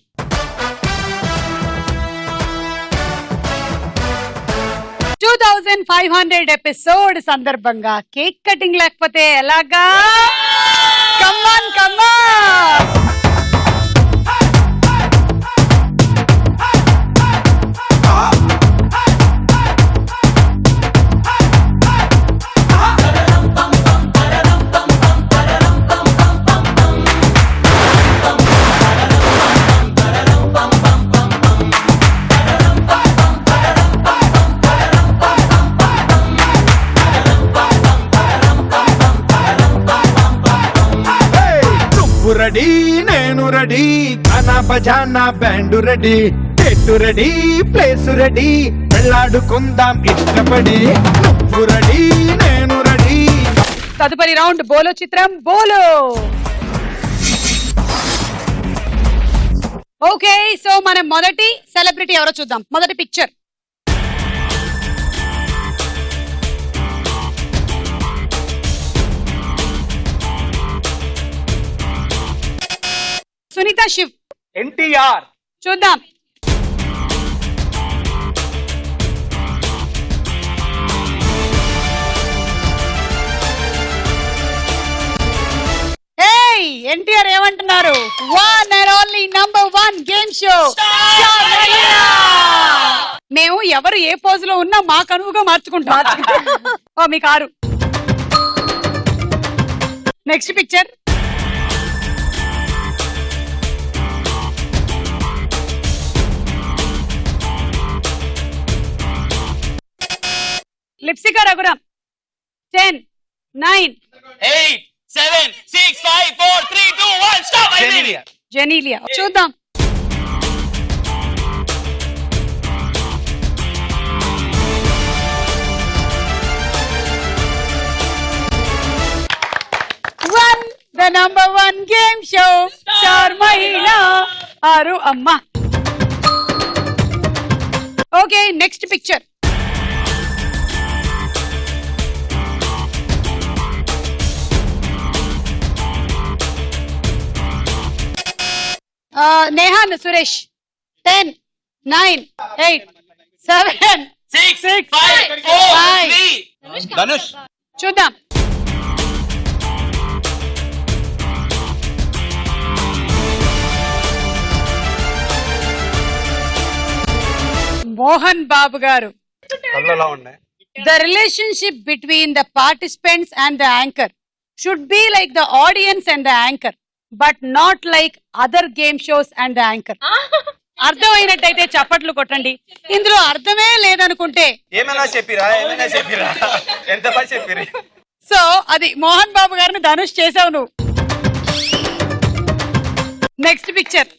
Speaker 3: ఎపిసోడ్ సందర్భంగా కేక్ కటింగ్ లేకపోతే ఎలాగా? కమాన్ కమాన్.
Speaker 11: రెడీ నేను రెడీ, గానా బజానా బ్యాండ్ రెడీ, చెట్టు రెడీ ప్లేస్ రెడీ, వెళ్ళాడుకుందాం ఇష్టపడి. నువ్వు రెడీ నేను రెడీ.
Speaker 3: తదుపరి రౌండ్ బోలో చిత్రం బోలో. ఓకే, సో మన మొదటి సెలబ్రిటీ ఎవరో చూద్దాం. మొదటి పిక్చర్. సునీత శివ్.
Speaker 5: ఎన్టీఆర్.
Speaker 3: చూద్దాం. ఎన్టీఆర్ ఏమంటున్నారు? 1 and only number 1 game show. మేము ఎవరు ఏ పోజ్ లో ఉన్నా మా కనువుగా మార్చుకుంటాం. ఓ మీ కారు. Next picture. Lipsika Raghuram. 10, 9,
Speaker 9: 8, 7, 6, 5, 4, 3, 2, 1, stop.
Speaker 3: Genelia. చూద్దాం. The number 1 game show, star Mahila. 6 అమ్మా. Okay, next picture. నేహాన్ సురేష్. 10, 9, 8, 7,
Speaker 9: 6, 5, 4, 3. ధనుష్.
Speaker 3: చూద్దాం. మోహన్ బాబు గారు. The relationship between the participants and the anchor should be like the audience and the anchor, but not like other game shows and the anchor. అర్థమైనట్టయితే చప్పట్లు కొట్టండి. ఇందులో అర్థమే లేదనుకుంటే
Speaker 9: ఏమైనా చెప్పిరా ఎంత బాగా చెప్పిరి.
Speaker 3: సో అది మోహన్ బాబు గారిని ధనుష్ చేసావు నువ్వు. Next picture.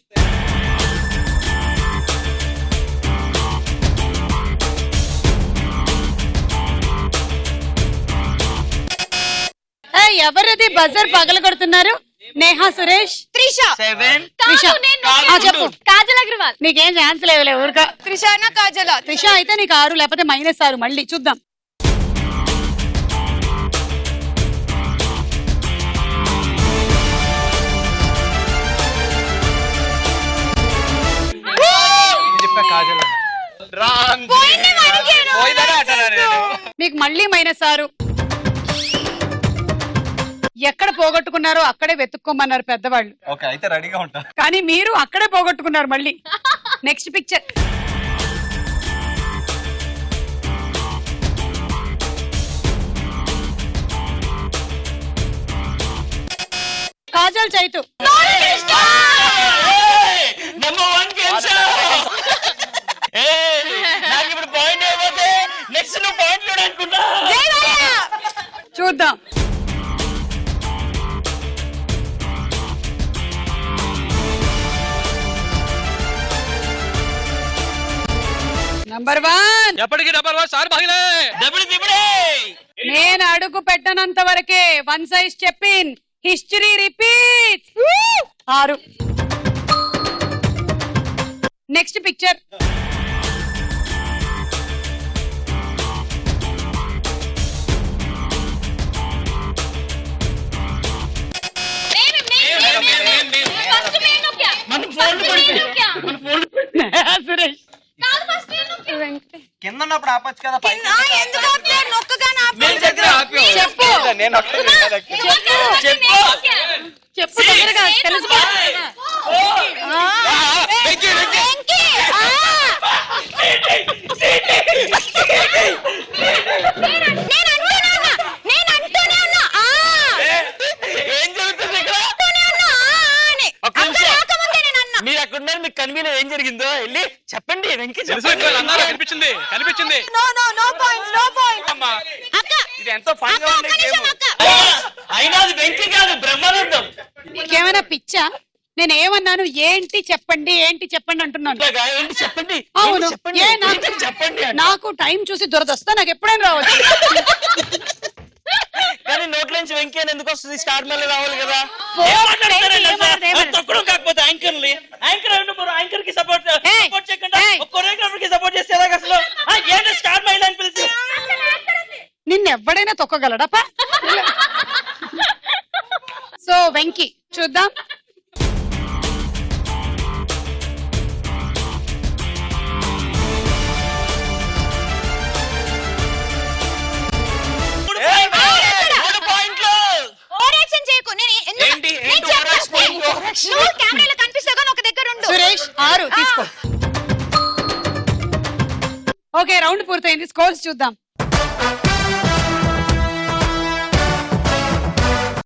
Speaker 3: ఎవరది బజర్ పగల కొడుతున్నారు? నేహా సురేష్.
Speaker 6: త్రిష.
Speaker 9: 7.
Speaker 3: చెప్పు.
Speaker 6: కాజల్ అగర్వాల్.
Speaker 3: నీకేం ఛాన్స్ లేవులే ఊరుగా.
Speaker 6: త్రిషానా కాజలా?
Speaker 3: త్రిష అయితే నీకు 6 లేకపోతే -6. మళ్ళీ చూద్దాం. మీకు మళ్ళీ -6. ఎక్కడ పోగొట్టుకున్నారో అక్కడే వెతుక్కోమన్నారు పెద్దవాళ్ళు.
Speaker 5: ఓకే అయితే రెడీగా ఉంటా.
Speaker 3: కానీ మీరు అక్కడే పోగొట్టుకున్నారు మళ్ళీ. Next picture. Kajal Chaitu.
Speaker 9: Number 1 game show. నాకు ఇప్పుడు పాయింట్ అయిపోతే నెక్స్ట్ నువ్వు పాయింట్ లోడ్ అనుకుంటా.
Speaker 3: చూద్దాం. నంబర్ 1
Speaker 8: ఎప్పటికీ నంబర్ 1 స్టార్ మహిళ.
Speaker 3: నేను అడుగు పెట్టనంత వరకే. వన్ సైజ్ చెప్పిన్ history repeat. 6. Next picture. Suresh
Speaker 5: కింద ఉన్నప్పుడు ఆపచ్చు కదా.
Speaker 3: చెప్పు దగ్గరగా తెలుసు.
Speaker 9: మీరు అక్కడ ఉన్నారు, మీకు కన్వీనర్ ఏం జరిగిందో వెళ్ళి చెప్పండి. వెంకీ
Speaker 8: కనిపించింది కనిపించింది.
Speaker 9: ఇది ఎంతో ఫన్ గా ఉండే గేమ్. అయినా అది వెంకీ కాదు, బ్రహ్మానందం.
Speaker 3: నీకేమైనా పిచ్చా? నేను ఏమన్నాను? ఏంటి చెప్పండి, ఏంటి చెప్పండి అంటున్నాను.
Speaker 9: ఏంటి చెప్పండి.
Speaker 3: అవును, ఏ
Speaker 9: చెప్పండి.
Speaker 3: నాకు టైం చూసి దురదొస్తా, నాకు ఎప్పుడైనా రావచ్చు.
Speaker 9: కానీ నోట్ల నుంచి వెంకీ అని ఎందుకు వస్తుంది? స్టార్ మళ్ళీ రావాలి కదా. తొక్కడం కాకపోతే యాంకర్ని యాంకర్ కి సపోర్ట్ చేయకుండా కొరియోగ్రాఫర్ కి సపోర్ట్ చేస్తే అసలు ఏంటి స్టార్ మహిళ అని పిలిచి
Speaker 3: నిన్ను ఎవడైనా తొక్కగలడపా. సో వెంకీ చూద్దాం. సురేష్ 6 తీసుకో. ఓకే రౌండ్ పూర్తయింది. స్కోర్స్ చూద్దాం.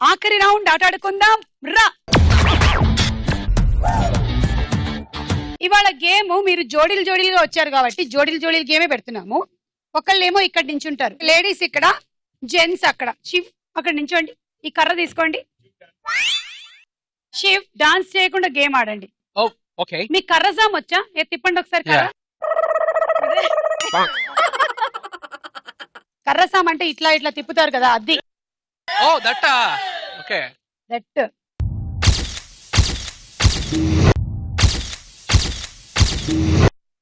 Speaker 3: ఆఖరి రౌండ్ ఆట ఆడుకుందాం రా. ఇవాళ గేమ్ మీరు జోడీలుగా వచ్చారు కాబట్టి జోడీలు గేమే పెడుతున్నాము. ఒకళ్ళేమో ఇక్కడ నించుంటారు, లేడీస్ ఇక్కడ, జెంట్స్ అక్కడ. శివ్ అక్కడ నించోండి, ఈ కర్ర తీసుకోండి. శివ్ డాన్స్ చేయకుండా గేమ్ ఆడండి.
Speaker 8: ఓకే.
Speaker 3: మీ కర్రజామ్ వచ్చా? తిప్పండి ఒకసారి కర్ర. కర్రసామ్ అంటే ఇట్లా ఇట్లా తిప్పుతారు కదా, అది.
Speaker 8: ఓ దట్టా. Okay
Speaker 3: that.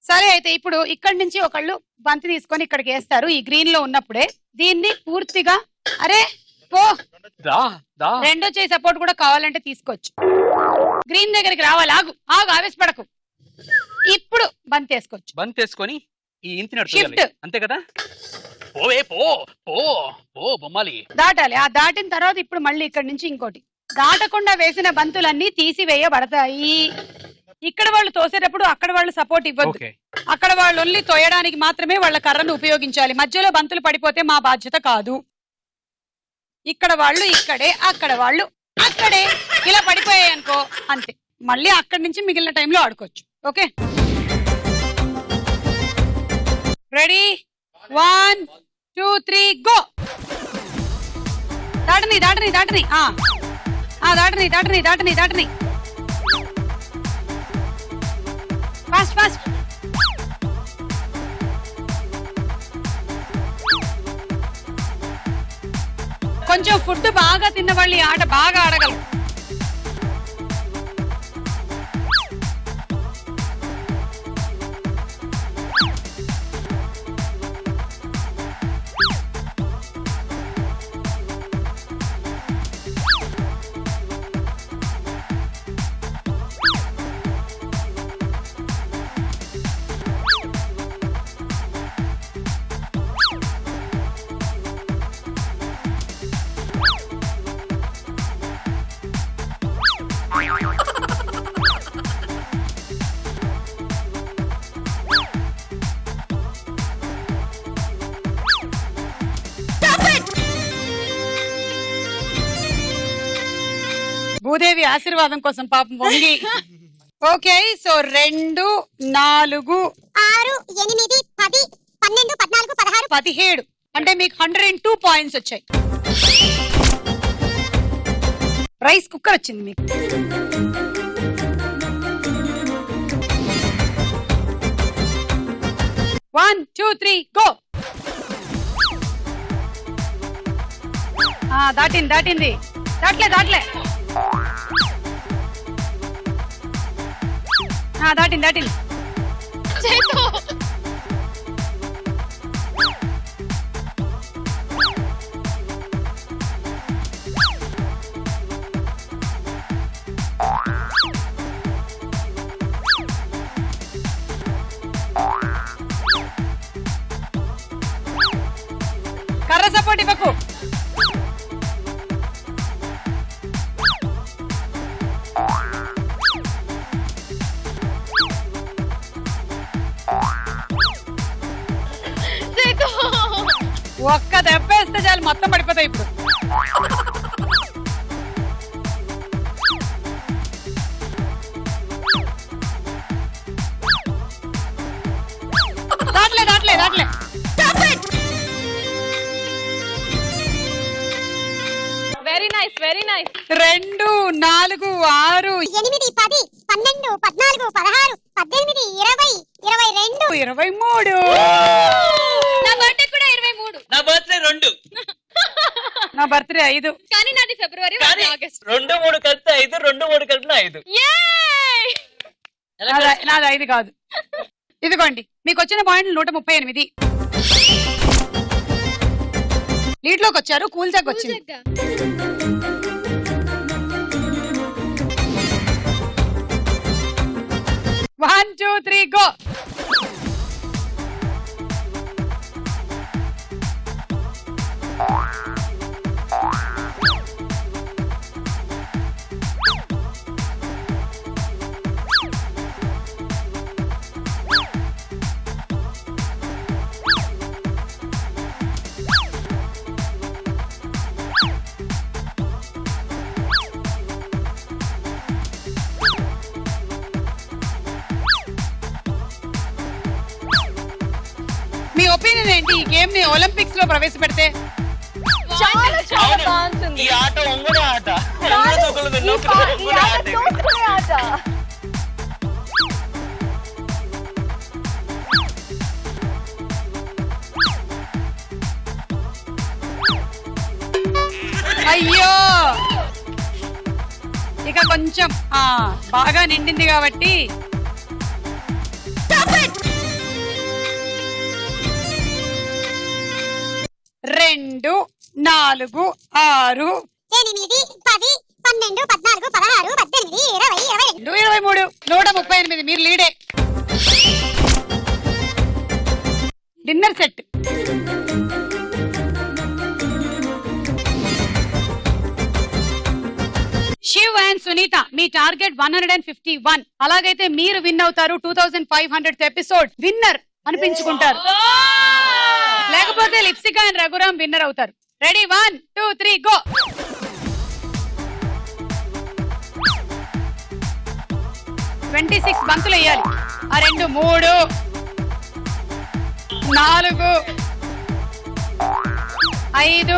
Speaker 3: సరే అయితే ఇప్పుడు ఇక్కడి నుంచి ఒకళ్ళు బంతి తీసుకొని ఇక్కడికి వేస్తారు. ఈ గ్రీన్ లో ఉన్నప్పుడే దీన్ని పూర్తిగా అరే పో రెండో చేయి సపోర్ట్ కూడా కావాలంటే తీసుకోవచ్చు. గ్రీన్ దగ్గరికి రావాలి. ఆగు ఆవేశపడకు. ఇప్పుడు బంతి వేసుకోవచ్చు.
Speaker 8: బంతి వేసుకొని ఈ ఇంటి
Speaker 3: షిఫ్ట్
Speaker 8: అంతే కదా. పోవే పో పో పో బొమ్మాలి
Speaker 3: దాటాలి. ఆ దాటిన తర్వాత ఇప్పుడు మళ్ళీ ఇక్కడ నుంచి ఇంకోటి. దాటకుండా వేసిన బంతులన్నీ తీసివేయబడతాయి. ఇక్కడ వాళ్ళు తోసేటప్పుడు అక్కడ వాళ్ళు సపోర్ట్ ఇవ్వద్దు. అక్కడ వాళ్ళు ఓన్లీ తోయడానికి మాత్రమే వాళ్ళ కర్రను ఉపయోగించాలి. మధ్యలో బంతులు పడిపోతే మా బాధ్యత కాదు. ఇక్కడ వాళ్ళు ఇక్కడే, అక్కడ వాళ్ళు అక్కడే. ఇలా పడిపోయాయి అనుకో అంతే. మళ్ళీ అక్కడి నుంచి మిగిలిన టైంలో ఆడుకోవచ్చు. Okay ready 1 2 3 go. దాటని దాటని దాటని దాటని దాటని దాటని దాటని. Fast fast. కొంచెం ఫుడ్ బాగా తిన్న వాళ్ళు ఈ ఆట బాగా ఆడగలరు. భూదేవి ఆశీర్వాదం కోసం పాపం వంగి. ఓకే, సో 2, 4,
Speaker 13: 6, 8, 10, 12, 14, 16,
Speaker 3: 17 అంటే మీకు 102 పాయింట్స్ వచ్చాయి. రైస్ కుక్కర్ వచ్చింది మీకు. One, 2, 3, go. దాటింది దాట్లే దాటింది. కర్ర సపోర్ట్ ఇవ్వకు. ఒక్క దెబ్బేస్తే చాలు మొత్తం పడిపోతాయి ఇప్పుడు. దాట్లే
Speaker 7: వెరీ నైస్
Speaker 3: 2, 4, 6,
Speaker 13: 8, 10, 12, 14, 16, 18, 20, 22.
Speaker 3: 23.
Speaker 7: నా బర్త్డే కూడా 23.
Speaker 9: నా బర్త్డే 2
Speaker 3: నా బర్త్డే 5.
Speaker 7: కానీ నాది ఫిబ్రవరి
Speaker 9: కానీ
Speaker 7: ఆగస్ట్.
Speaker 9: 2, 3 కలిపితే 5, 2, 3 కలిపిన 5.
Speaker 3: నాది 5 కాదు. ఇదిగోండి మీకు వచ్చిన పాయింట్లు 138. లీడ్ లోకి వచ్చారు. కూల్ జగ్ వచ్చింది. One, 2, 3, go. మీ ఒపీనియన్ ఏంటి? ఈ గేమ్ ని ఒలింపిక్స్ లో ప్రవేశపెడితే?
Speaker 7: చాలా బాగుంటుంది
Speaker 9: ఈ ఆట ఒంగుడే ఆట.
Speaker 3: అయ్యో, ఇక కొంచెం బాగా నిండింది కాబట్టి 2, 4, 6,
Speaker 13: 8, 10, 12, 14, 16, 18, 20,
Speaker 3: 23. 138. మీరు లీడే. Dinner set. Shiv and Sunitha మీ టార్గెట్ 151. అలాగైతే మీరు విన్ అవుతారు. 2500th ఎపిసోడ్ విన్నర్ అనిపించుకుంటారు. లేకపోతే లిప్సికా అండ్ రఘురామ్ విన్నర్ అవుతారు. Ready 1, 2, 3, go. బంతులు వేయాలి. 2, 3, 4, 5,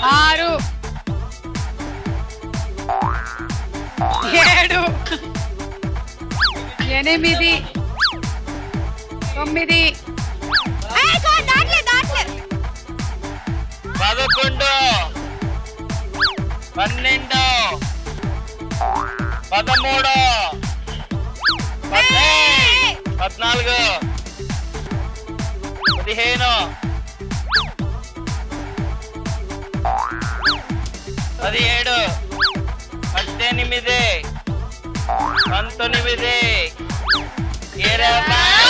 Speaker 3: 6, 7, 8, 9,
Speaker 9: 11, 12, 13, 14, 15, 17,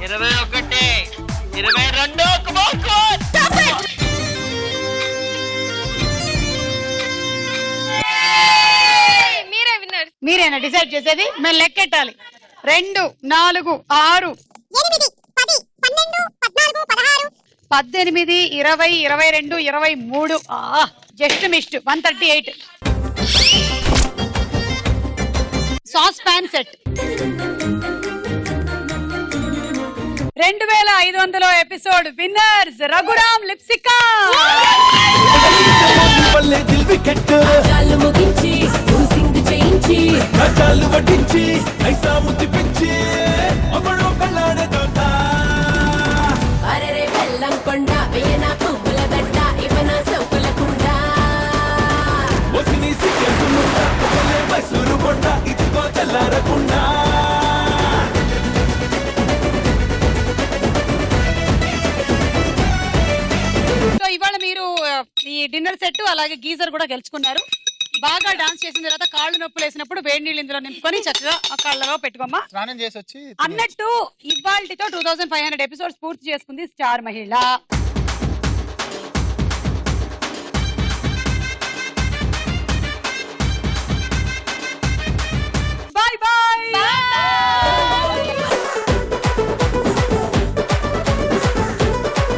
Speaker 9: 18, 19, 21, 22.
Speaker 3: మీరేనా డిసైడ్ చేసేది? మేము లెక్కెట్టాలి. 2, 4, 6,
Speaker 13: 8, 10, 12, 14, 16,
Speaker 3: 18, 20, 22, 23. Just missed 138. Sauce pan set 2500 episode winners Raghuram Lipsika.
Speaker 11: ముగించి చేయించి వడ్డించి ఐసా ముద్దు పిచ్చి అమ్మడో కళ్ళాడే తోట
Speaker 12: అరే బెల్లం కొండ వెయ్యన పువ్వుల దట్ట ఇవన సౌకుల కుండ
Speaker 11: వసిని సిగ్గేసుకుంటా మైసూరు కొండ ఇదిగో తెల్లారకుండా.
Speaker 3: సో ఇవాళ మీరు ఈ డిన్నర్ సెట్ అలాగే గీజర్ కూడా గెలుచుకున్నారు. బాగా డాన్స్ చేసిన తర్వాత కాళ్ళు నొప్పులు వేసినప్పుడు వేడి నీళ్ళు ఇందులో నింపుకొని చక్కగా ఆ కాళ్ళలో పెట్టుకోమ్మా.
Speaker 5: స్నానం చేసి వచ్చి
Speaker 3: అన్నట్టు ఇవాళతో 2500 ఎపిసోడ్స్ పూర్తి చేసుకుంది స్టార్ మహిళ.